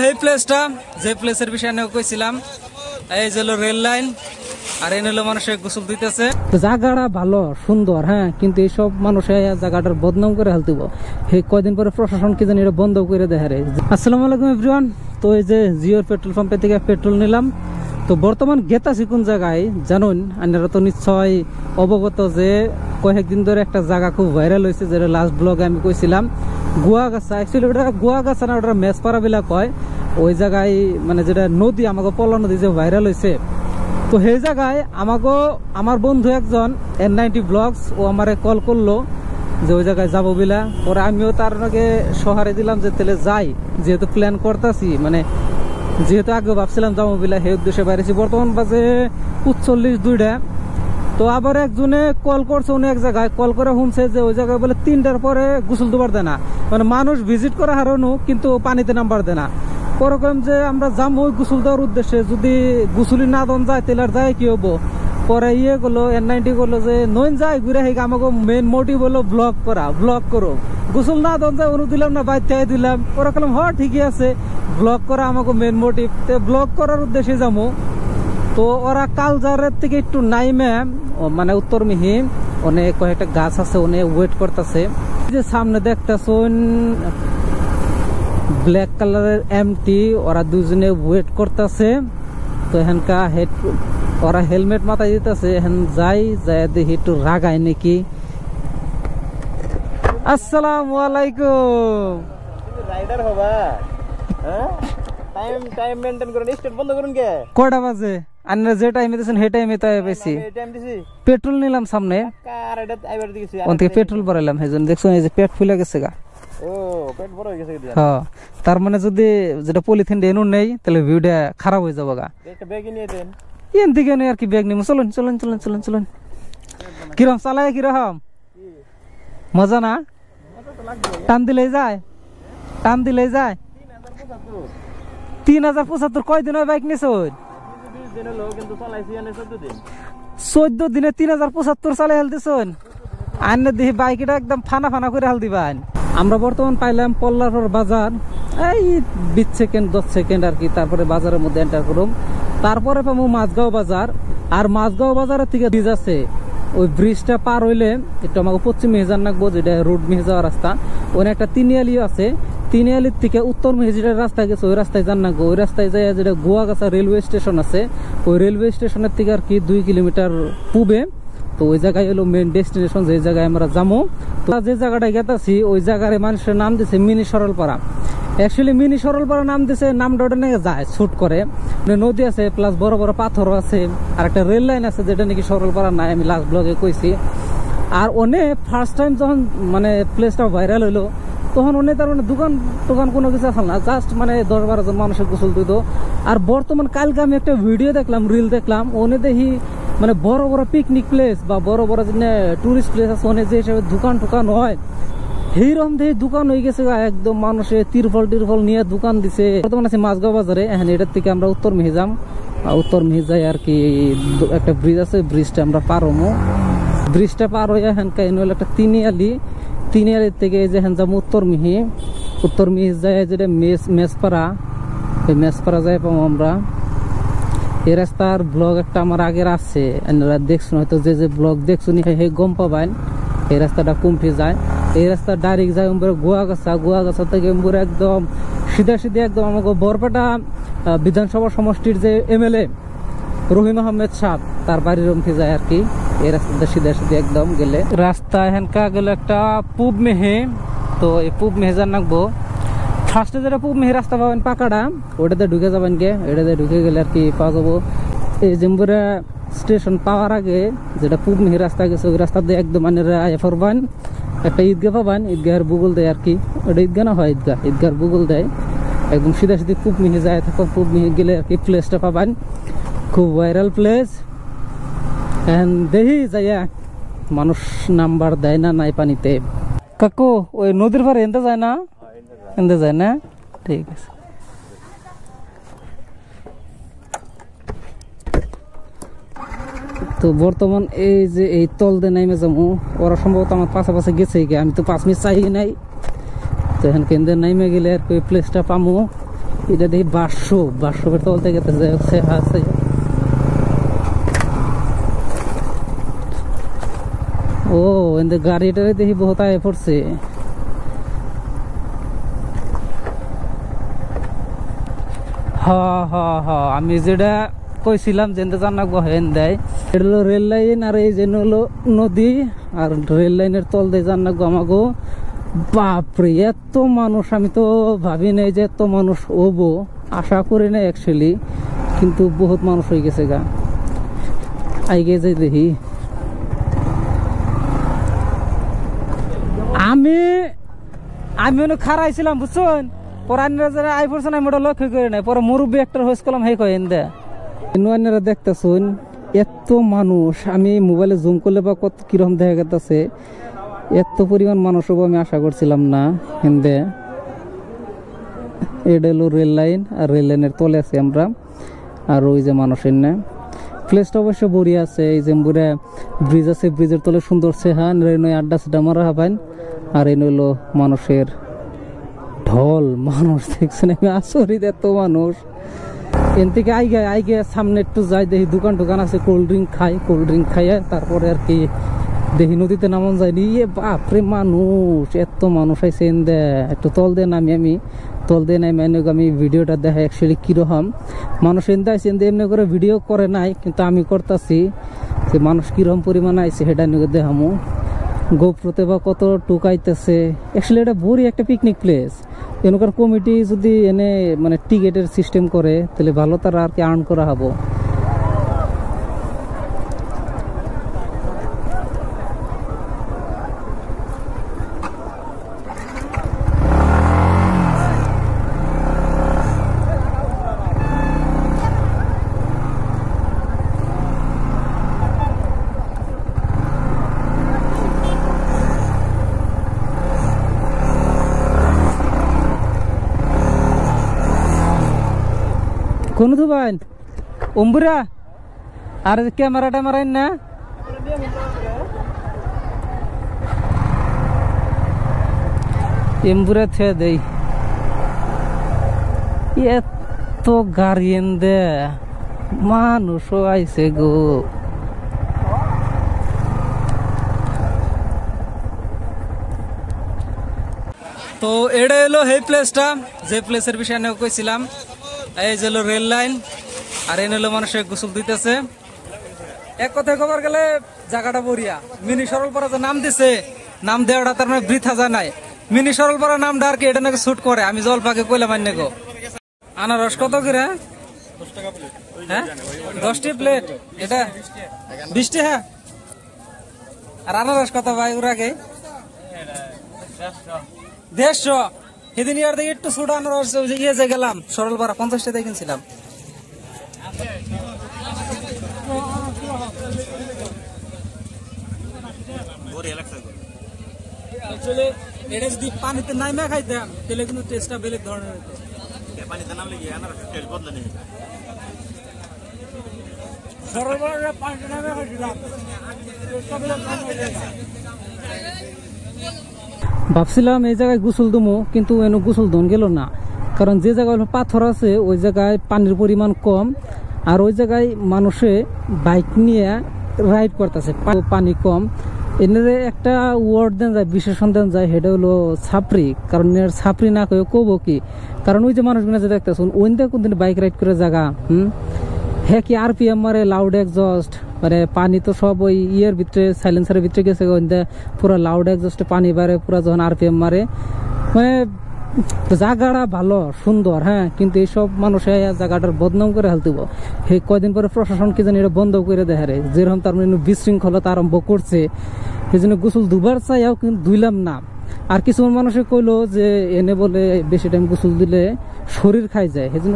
এই প্লেসটা যে প্লেসের বিষয়ে আমি কইছিলাম, এই যে রেল লাইন আর এই হলো মানুষে গোসল দিতেছে। জায়গাটা ভালো সুন্দর, হ্যাঁ, কিন্তু এইসব মানুষে জায়গাটার বদনাম করে হালতিব। এই কয়দিন পরে প্রশাসন কি জানি এটা বন্ধ করে দেয় রে। আসসালামু আলাইকুম এভরিওয়ান। তো এই যে জিওর পেট্রোল পাম্পের থেকে পেট্রোল নিলাম। তো বর্তমান গেতাছি কোন জায়গায় জানুন, আপনারা তো নিশ্চয় অবগত যে কয়েকদিন ধরে একটা জায়গা খুব ভাইরাল হয়েছে, যেটা লাস্ট ব্লগে আমি কইছিলাম, গুয়াগাছা। অ্যাকচুয়ালি ওটা গুয়াগাছা না, ওটা মেসপাড়া বিলা কয়। ওই জায়গায় মানে যেটা নদী, আমাকে পলা নদী যে ভাইরাল হয়েছে, তো সেই জায়গায় আমার বন্ধু একজন N90 ব্লগস, ও আমারে কল করলো যে ওই জায়গায় যাবো বিলা। পরে আমিও তার আগে সহারে দিলাম যে তাহলে যাই, যেহেতু প্ল্যান করতেছি, মানে যেহেতু আগে ভাবছিলাম যাবো বিলা, সেই উদ্দেশ্যে বাইরেছি। বর্তমান বাজে 45-2টা। তো আবার একজনে কল করছে, উনি এক জায়গায় কল করে শুনছে যে ওই জায়গায় বলে 3টার পরে গোসল দেবার দেয় না, মানে মানুষ ভিজিট করা হারানো কিন্তু পানিতে নাম্বার দেয় না। ওরকম যে আমরা যাবো ওই গোসল দেওয়ার উদ্দেশ্যে, যদি গোসলি না দন যায় তাহলে আর যায় কি হবো। পরে করলো N90 করলো যে নইন যায় ঘুরে হেগে, আমাকে মেন মোটিভ হলো ব্লগ করা, ব্লগ করো। গোসল না দন যায় অনু দিলাম না, বাইর থেকে দিলাম। ওরা কলাম হ ঠিকই আছে, ব্লগ করা আমাকে মেন মোটিভ, ব্লগ করার উদ্দেশ্যে যাবো। তো ওরা কালজারের থেকে একটু নাইমে, মানে উত্তর মিহিম অনেক কয়েকটা গাছ আছে, অনেক ওয়েট করতেছে। যে সামনে দেখতেছেন ব্ল্যাক কালারের MT, ওরা দুজনে ওয়েট করতেছে। তো এখানকা ওরা হেলমেট মাথায় দিতেছে, এখন যাই দেখি একটু রাগায় নাকি। আসসালামু আলাইকুম। রাইডার হবা, হ্যাঁ? টাইম মেইনটেইন করুন, স্টেট বন্ধ করুন কে? কয়টা বাজে? আন্না যে টাইমে দিছেন সেই টাইমে তো আইছি। টাইম দিছি, পেট্রোল নিলাম সামনে, কার এটা আইবার দিছি, ওন থেকে পেট্রোল ভরাইলাম। হেজন দেখছো এই যে পেট ফুলে গেছে গা। ও পেট বড় হয়ে গেছে কি? হ্যাঁ, তার মানে যদি যেটা পলিথিন দেনু নেই তাহলে ভিউটা খারাপ হয়ে যাবে গা। একটা ব্যাগ নিয়ে দেন। এন দিকে নেই আর কি ব্যাগ নিমু। চলুন চলুন চলুন চলুন চলুন। কিরম চালায়, কিরকম মজা না? টান দিলেই যায়, টান দিলেই যায়। 3075 কয়দিন হয় বাইক নিছ? 14 দিনে 3075 চালাই হাল দিছন। আইনে দেখি বাইক এটা একদম ফানা ফানা করে হাল দিবেন। আমরা বর্তমান পাইলাম পল্লারপুর বাজার, এই 20 সেকেন্ড 10 সেকেন্ড আর কি, তারপরে বাজারের মধ্যে এন্টার করুম। তারপরে পাবো মাছগাঁও বাজার। আর মাছগাঁও বাজারের থেকে ব্রিজ আছে, ওই ব্রিজটা পার হইলে একটু আমাকে পশ্চিম মেহেজার নাকবো, যেটা রোড মেহে যাওয়ার রাস্তা। ওখানে একটা তিনিয়ালিও আছে, তিনিয়ালির থেকে উত্তর মেহেজিটার রাস্তায় গেছে, ওই রাস্তায় যান নাকবো। ওই রাস্তায় যায় যেটা গুয়াগাছা রেলওয়ে স্টেশন আছে, ওই রেলওয়ে স্টেশনের থেকে আর কি 2 কিলোমিটার পূবে। তো ওই জায়গায় হলো মেন ডেস্টিনেশন, যে জায়গায় আমরা যাবো। তো যে জায়গাটায় গেতাছি ওই জায়গার মানুষের নাম দিছে mini Saralpara. Actually mini Saralpara নাম দিছে, নামটা ওটা নাকি যায় শুট করে, নদী আছে প্লাস বড় বড় পাথরও আছে, আর একটা রেল লাইন আছে যেটা নাকি সরলপাড়া নাই, আমি লাস্ট ব্লগে কইছি। আর অনেক ফার্স্ট টাইম যখন মানে প্লেসটা ভাইরাল হইলো, তখন অনেক তার মানে দোকান কোনো কিছু আসল না, জাস্ট মানে 10-12 জন মানুষের গোসল দিত। আর বর্তমান কালকে আমি একটা ভিডিও দেখলাম, রিল দেখলাম, ওনে দেখি মানে বড় বড় পিকনিক প্লেস বা বড় বড় যে টুরিস্ট প্লেস আছে, ওনে যে হিসাবে দোকান হয়, সেইরকম দেখি দোকান হয়ে গেছে একদম। মানুষের তিরফল নিয়ে দোকান দিছে। বর্তমান আছে মাছগাঁও বাজারে। এখন এটার থেকে আমরা উত্তর মেহে যাম, উত্তর মেহে যাই আর কি। একটা ব্রিজ আছে, ব্রিজটা আমরা পার হবো। ব্রিজটা পার হয়ে এখানকার হলো একটা তিনিয়ালির থেকে যে হ্যান যাবো উত্তর মিহি যায়, যেটা মেসপাড়া, এই মেসপাড়া যায় পাবো আমরা। এই রাস্তার ব্লগ একটা আমার আগের আছে, দেখছুন হয়তো, যে ব্লগ দেখছুন হে গম পাবেন এই রাস্তাটা কুমঠি যায়। এই রাস্তা ডাইরেক্ট যায় গুয়াগাছা থেকে একদম সিধা একদম আমাকে বরপেটা বিধানসভা সমষ্টির যে MLA রহিম আহমেদ সাহেব, তার বাড়ির অমঠি যায় আর কি। এই রাস্তাটা সিধা একদম গেলে রাস্তা এখানকা গেলে একটা পূব মেহে। তো এই পূব মেহে যান নাকবো। ফার্স্টে যেটা পূব মেহে রাস্তা পাবেন পাকাটা, ওটাতে ঢুকে যাবেন গে। এটাতে ঢুকে গেলে আর কি পাওয়া যাবো এই জম্বুরা স্টেশন পাওয়ার আগে যেটা পূব মেহে রাস্তা গেছে, ওই রাস্তা দিয়ে একদম মানে পারবেন একটা ঈদগাহ পাবেন, ঈদগাহের বুগল দেয় আর কি। ওটা ঈদগাহ না হয়, ঈদগাহের বুগল দেয়। একদম সিধা পূব মেহে যায়, তখন পূব মেহে গেলে আর কি প্লেসটা পাবেন, খুব ভাইরাল প্লেস। দেখি যাইয়া মানুষ নাম্বার দেয় না নাই পানিতে। কাকু ওই নদীর পারে এনতে যায় না? এনতে যায় না, ঠিক আছে। তো বর্তমান এই যে এই তল দিয়ে নাইমে যাবো, ওরা সম্ভবত আমার পাশাপাশি গেছে, আমি তো 5 মিনিট চাই নাই। তো এখন কেন্দ্রে নাইমে গেলে আর কি প্লেসটা পামো। এটা দেখি 500 তল থেকে আছে। ও এদের গাড়িটারে দেখি বহুত আয় পড়ছে। আমি যেটা কইছিলাম যে জানাক বহেন দেয়, এটা হলো রেল লাইন, আর এই যে হলো নদী, আর রেল লাইনের তল দিয়ে জানাক আমাগো। বাপরে এত মানুষ, আমি তো ভাবি নাই যে এত মানুষ হবো, আশা করি না অ্যাকচুয়ালি, কিন্তু বহুত মানুষ হয়ে গেছে গা। আইগে যাই দেখি। আমি খারাইছিলাম বুঝছেন, পরানীরা যারা আই পড়ছে না, আমি ওটা লক্ষ্য করি নাই। পরে মুরব্বী একটা হয়েছে কলাম হে কয়েন দে নুয়ানেরা দেখতেছুন এত মানুষ। আমি মোবাইলে জুম করলে বা কত কিরকম দেখা গেছে, এত পরিমাণ মানুষ হবো আমি আশা করছিলাম না। হিন্দে এটা হলো রেল লাইন, আর রেল লাইনের তলে আছি আমরা। আর ওই যে মানুষের না প্লেসটা অবশ্য বড়িয়া আছে। এই যে বুড়া ব্রিজ আছে, ব্রিজের তলে সুন্দর সেহান নয় আড্ডা সেটা মারা হবেন। আর এই হলো মানুষের ঢল, মানুষ দেখছেন, আমি আচরিত এত মানুষ। এন থেকে আইগে সামনে একটু যাই, দেখি দোকান আছে, কোল্ড ড্রিঙ্ক খাইয়া তারপরে আর কি দেখি নদীতে নামন যায়নি। বাপরে মানুষ, এত মানুষ আইসে। একটু তল দিয়ে নামি, আমি তল দিয়ে নামি আমি ভিডিওটা দেখা অ্যাকচুয়ালি কিরকম মানুষ এনতে আইসে। এমনি করে ভিডিও করে নাই, কিন্তু আমি করতেছি যে মানুষ কিরকম পরিমাণ আইসে সেটা নিয়ে দেখামো। গোপ্রতে বা কত টুকাইতেছে। অ্যাকচুয়ালি এটা বড়ি একটা পিকনিক প্লেস। এনকার কমিটি যদি এনে মানে টিকেটের সিস্টেম করে তাহলে ভালো, তারা আর কি আর্ন করা হবো। কোন ভাই অম্বুরা আর ক্যামেরাটা মারাইন না, এম্বুরা থে দেই। এত গাড়ি দে মানুষও আইছে গো। তো এটা এলো এই প্লেসটা, যে প্লেসের বিষয়ে আমি কইছিলাম। এই যে হলো রেল লাইন, আর এই হলো মানুষের গোসল দিতেছে। এক কথায় খবর গেলে জায়গাটা বড়িয়া। মিনি সরলপাড়া যে নাম দিছে, নাম দেওয়াটা তার মানে বৃথা যায় নাই। মিনি সরলপাড়া নামটা আর কি এটা নাকি শুট করে। আমি জল পাকে কইলাম আন্য গো। আনারস কত করে? 10 টাকা প্লেট। হ্যাঁ 10টি প্লেট, এটা 20 টাকা। আর আনারস কত ভাই ওর আগে? 150। সেদিন ইয়ার দেখি একটু ছোট আনারস ইয়ে যে গেলাম সরলপাড়া 50 টাকা কিনছিলাম। এটা যদি পানিতে নাইমা খাইতাম তাহলে কিন্তু টেস্টটা বেলেগ ধরনের হতো। পানিতে নামলে কি আনারসের টেস্ট বদলে নেই। সরলপাড়া পানিতে নামে খাইছিলাম, ভাবছিলাম এই জায়গায় গোসল দমো, কিন্তু এনে গোসল দন গেল না। কারণ যে জায়গায় পাথর আছে ওই জায়গায় পানির পরিমাণ কম, আর ওই জায়গায় মানুষে বাইক নিয়ে রাইড করতেছে, পানি কম। এনে একটা ওয়ার্ড দেন যায়, বিশেষণ দেন যায়, সেটা হলো ছাপরি। কারণ ছাপরি না কয়ে কব কি, কারণ ওই যে মানুষগুলো যে দেখতেছেন ওই কোনদিন বাইক রাইড করে জায়গা হ্যাঁ কি RPM মারে, লাউড এক্সস্ট, মানে পানি তো সব ওই ইয়ের ভিতরে সাইলেন্সারের ভিতরে গেছে, পুরো লাউড এক্সস্টে পানি বাড়ে পুরো যখন RPM মারে। মানে জায়গাটা ভালো সুন্দর, হ্যাঁ, কিন্তু এইসব মানুষ জায়গাটার বদনাম করে হালতিব। সেই কয়দিন পরে প্রশাসন কি জানি এটা বন্ধ করে দেখারে, যেরকম তার মানে বিশৃঙ্খলতা আরম্ভ করছে। সেই জন্য গোসল দুবার চাইও কিন্তু ধুইলাম না। আর কিছু মানুষে কইলো যে এনে বলে বেশি টাইম গোসল দিলে শরীর খাই যায়, সেই জন্য